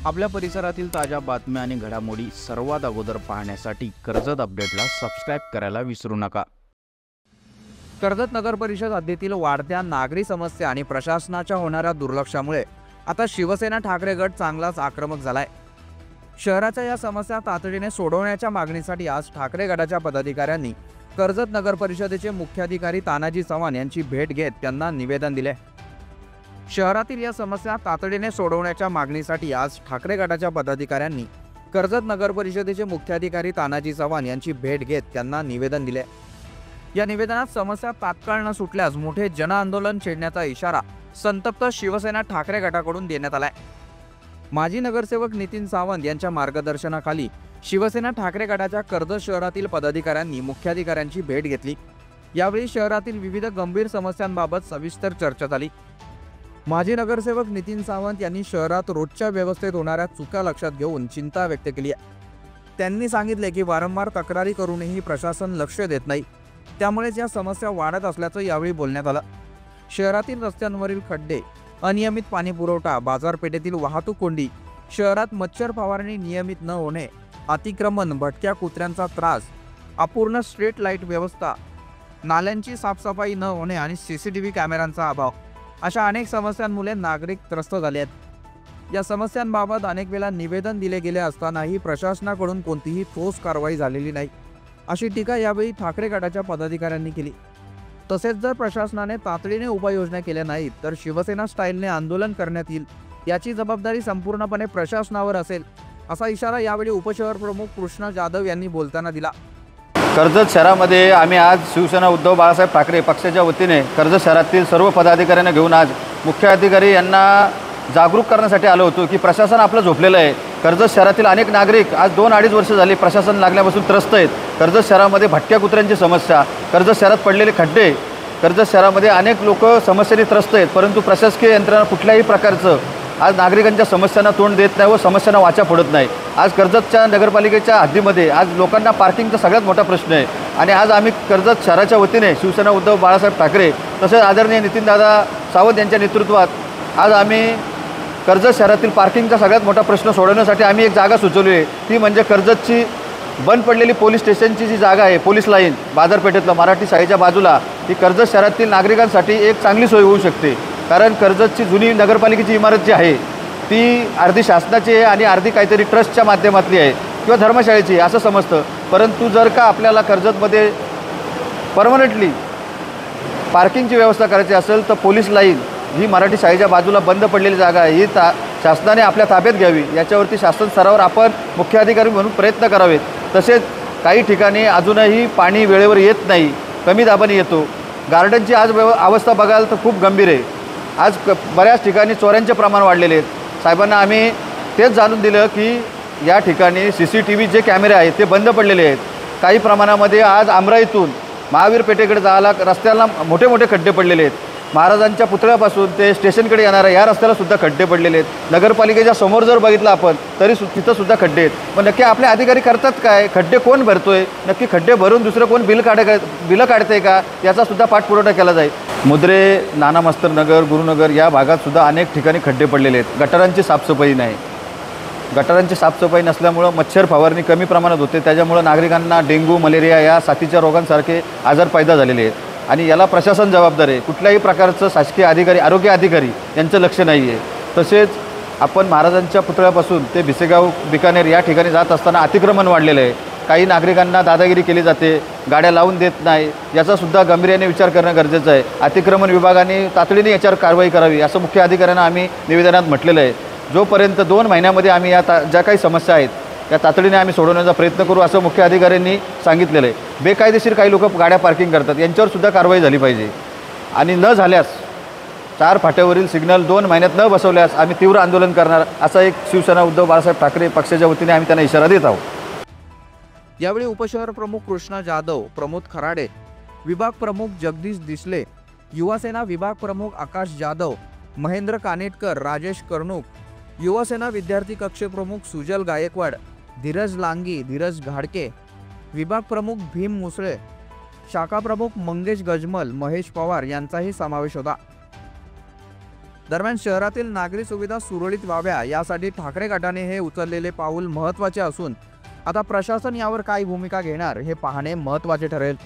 आपल्या परिसरातील ताज्या बातम्या आणि घडामोडी सर्वात अगोदर पाहण्यासाठी कर्जत अपडेटला सबस्क्राइब करायला विसरू नका। कर्जत नगर परिषद हद्दीतील वाढत्या नागरी समस्या आणि प्रशासनाच्या होणाऱ्या दुर्लक्षामुळे आता शिवसेना ठाकरे गट चांगलाच आक्रमक झालाय। शहराच्या या समस्या तातडीने सोडवण्याच्या मागणीसाठी आज ठाकरे गटाच्या पदाधिकाऱ्यांनी कर्जत नगर परिषदेचे मुख्याधिकारी तानाजी चव्हाण यांची भेट घेत त्यांना निवेदन दिले। शहरातील या समस्या तातडीने सोडवण्याच्या मागणीसाठी आज ठाकरे गटाच्या पदाधिकाऱ्यांनी कर्जत नगर परिषदेचे मुख्याधिकारी तानाजी चव्हाण यांची भेट घेत त्यांना निवेदन दिले। या निवेदनात समस्या तात्काळ न सुटल्यास मोठे जनआंदोलन छेडण्याचा इशारा संतप्त शिवसेना ठाकरे गटाकडून देण्यात आलाय। माजी नगरसेवक नितीन सावंत यांच्या मार्गदर्शनाखाली शिवसेना ठाकरे गटाच्या कर्जत शहरातील पदाधिकाऱ्यांनी मुख्याधिकाऱ्यांची भेट घेतली। यावेळी शहरातील विविध गंभीर समस्यांबाबत सविस्तर चर्चा झाली। माजी नगरसेवक नितीन सावंत यांनी शहरात रोजच्या व्यवस्थेत होणाऱ्या चुका लक्षात घेऊन चिंता व्यक्त केली आहे। त्यांनी सांगितले की वारंवार तक्रारी करूनही प्रशासन लक्ष देत नाही, त्यामुळेच या समस्या वाढत असल्याचं यावेळी बोलण्यात आलं। शहरातील रस्त्यांवरील खड्डे, अनियमित पाणी पुरवठा, बाजारपेठेतील वाहतूक कोंडी, शहरात मच्छर फवारणी नियमित न होणे, अतिक्रमण, भटक्या कुत्र्यांचा त्रास, अपूर्ण स्ट्रीट लाईट व्यवस्था, नाल्यांची साफसफाई न होणे आणि सीसीटीव्ही कॅमेऱ्यांचा अभाव अशा अनेक समस्यांमुळे नागरिक त्रस्त झाले आहेत। या समस्यांबाबत अनेक वेळा निवेदन दिले गेले असतानाही प्रशासनाकडून कोणतीही ठोस कारवाई झालेली नाही, अशी टीका यावेळी ठाकरे गटाच्या पदाधिकाऱ्यांनी केली। तसेच जर प्रशासनाने तातडीने उपाययोजना केल्या नाहीत तर शिवसेना स्टाईलने आंदोलन करण्यात येईल, याची जबाबदारी संपूर्णपणे प्रशासनावर असेल, असा इशारा यावेळी उपशहर प्रमुख कृष्णा जाधव यांनी बोलताना दिला। कर्जत शहरामध्ये आम्ही आज शिवसेना उद्धव बाळासाहेब ठाकरे पक्षाच्या वतीने कर्जत शहरातील सर्व पदाधिकाऱ्यांना घेऊन आज मुख्याधिकारी यांना जागरूक करण्यासाठी आलो होतो की प्रशासन आपलं झोपलेलं आहे। कर्जत शहरातील अनेक नागरिक आज 2-2.5 वर्ष झाली प्रशासन लागल्यापासून त्रस्त आहेत। कर्जत शहरामध्ये भटक्या कुत्र्यांची समस्या, कर्जत शहरात पडलेले खड्डे, कर्जत शहरामध्ये अनेक लोक समस्येने त्रस्त आहेत, परंतु प्रशासकीय यंत्रणा कुठल्याही प्रकारचं आज नागरिकांच्या समस्यांना तोंड देत नाही व समस्यांना वाचा फोडत नाही। आज कर्जतच्या नगरपालिकेच्या हद्दीमध्ये आज लोकांना पार्किंगचा सगळ्यात मोठा प्रश्न आहे आणि आज आम्ही कर्जत शहराच्या वतीने शिवसेना उद्धव बाळासाहेब ठाकरे तसेच आदरणीय नितीनदादा सावंत यांच्या नेतृत्वात आज आम्ही कर्जत शहरातील पार्किंगचा सगळ्यात मोठा प्रश्न सोडवण्यासाठी आम्ही एक जागा सुचवली आहे। ती म्हणजे कर्जतची बंद पडलेली पोलीस स्टेशनची जी जागा आहे, पोलीस लाईन बाजारपेठेतलं मराठी शाळेच्या बाजूला, ही कर्जत शहरातील नागरिकांसाठी एक चांगली सोय होऊ शकते। कारण कर्जतची जुनी नगरपालिकेची इमारत जी आहे ती अर्धी शासनाची आहे आणि अर्धी काहीतरी ट्रस्टच्या माध्यमातली आहे किंवा धर्मशाळेची असं समजतं, परंतु जर का आपल्याला कर्जतमध्ये परमनंटली पार्किंगची व्यवस्था करायची असेल तर पोलीस लाईन ही मराठी शाळेच्या बाजूला बंद पडलेली जागा आहे, ही शासनाने आपल्या ताब्यात घ्यावी, याच्यावरती शासन स्तरावर आपण मुख्य अधिकारी म्हणून प्रयत्न करावेत। तसेच काही ठिकाणी अजूनही पाणी वेळेवर येत नाही, कमी दाबाने येतो। गार्डनची आज अवस्था बघाल तर खूप गंभीर आहे। आज बऱ्याच ठिकाणी चोऱ्यांचे प्रमाण वाढलेले आहेत। साहेबांना आम्ही तेच जाणून दिलं की या ठिकाणी CCTV जे कॅमेरे आहेत ते बंद पडलेले आहेत। काही प्रमाणामध्ये आज आमराईतून महावीर पेठेकडे जायला रस्त्याला मोठे मोठे खड्डे पडलेले आहेत। महाराजांच्या पुतळ्यापासून ते स्टेशनकडे येणाऱ्या या रस्त्याला सुद्धा खड्डे पडलेले आहेत। नगरपालिकेच्या समोर जर बघितलं आपण तरी तिथं सुद्धा खड्डे आहेत। पण नक्की आपले अधिकारी करतात काय? खड्डे कोण भरतोय? नक्की खड्डे भरून दुसरं कोण बिलं काढतंय का? याचा सुद्धा पाठपुरावा केला जाईल। मुद्रे, नाना मास्तर नगर, गुरुनगर या भागात सुद्धा अनेक ठिकाणी खड्डे पडलेले आहेत। गटारांची साफसफाई नाही, गटारांची साफसफाई नसल्यामुळं मच्छर फवारणी कमी प्रमाणात होते, त्याच्यामुळं नागरिकांना डेंग्यू, मलेरिया या साथीच्या रोगांसारखे आजार पैदा झालेले आहेत आणि याला प्रशासन जबाबदार आहे। कुठल्याही प्रकारचं शासकीय अधिकारी, आरोग्य अधिकारी यांचं लक्ष नाही आहे। तसेच आपण महाराजांच्या पुतळ्यापासून ते भिसेगाव, बिकानेर या ठिकाणी जात असताना अतिक्रमण वाढलेलं आहे। काही नागरिकांना दादागिरी केली जाते, गाड्या लावून देत नाही, याचासुद्धा गांभीर्याने विचार करणं गरजेचं आहे। अतिक्रमण विभागाने तातडीने याच्यावर कारवाई करावी असं मुख्य अधिकाऱ्यांना आम्ही निवेदनात म्हटलेलं आहे। जोपर्यंत 2 महिन्यामध्ये आम्ही ज्या काही समस्या आहेत त्या तातडीने आम्ही सोडवण्याचा प्रयत्न करू असं मुख्य अधिकाऱ्यांनी सांगितलेलं आहे। बेकायदेशीर काही लोक गाड्या पार्किंग करतात, यांच्यावर सुद्धा कारवाई झाली पाहिजे आणि न झाल्यास 4 फाट्यावरील सिग्नल 2 महिन्यात न बसवल्यास आम्ही तीव्र आंदोलन करणार असा एक शिवसेना उद्धव बाळासाहेब ठाकरे पक्षाच्या वतीने आम्ही त्यांना इशारा देत आहोत। यावेळी उपशहर प्रमुख कृष्णा जाधव, प्रमोद खराडे, विभाग प्रमुख जगदीश दिसले, युवासेना विभाग प्रमुख आकाश जाधव, महेंद्र कानेटकर, राजेश कर्णूक, युवासेना विद्यार्थी कक्ष प्रमुख सुजल गायकवाड, धीरज लांगी, धीरज घाडके, विभाग प्रमुख भीम मुसळे, शाखा प्रमुख मंगेश गजमल, महेश पवार यांचाही समावेश होता। दरम्यान शहरातील नागरी सुविधा सुरळीत व्हाव्या यासाठी ठाकरे गटाने हे उचललेले पाऊल महत्त्वाचे असून आता प्रशासन यावर काय भूमिका घेणार हे पाहणे महत्त्वाचे ठरेल.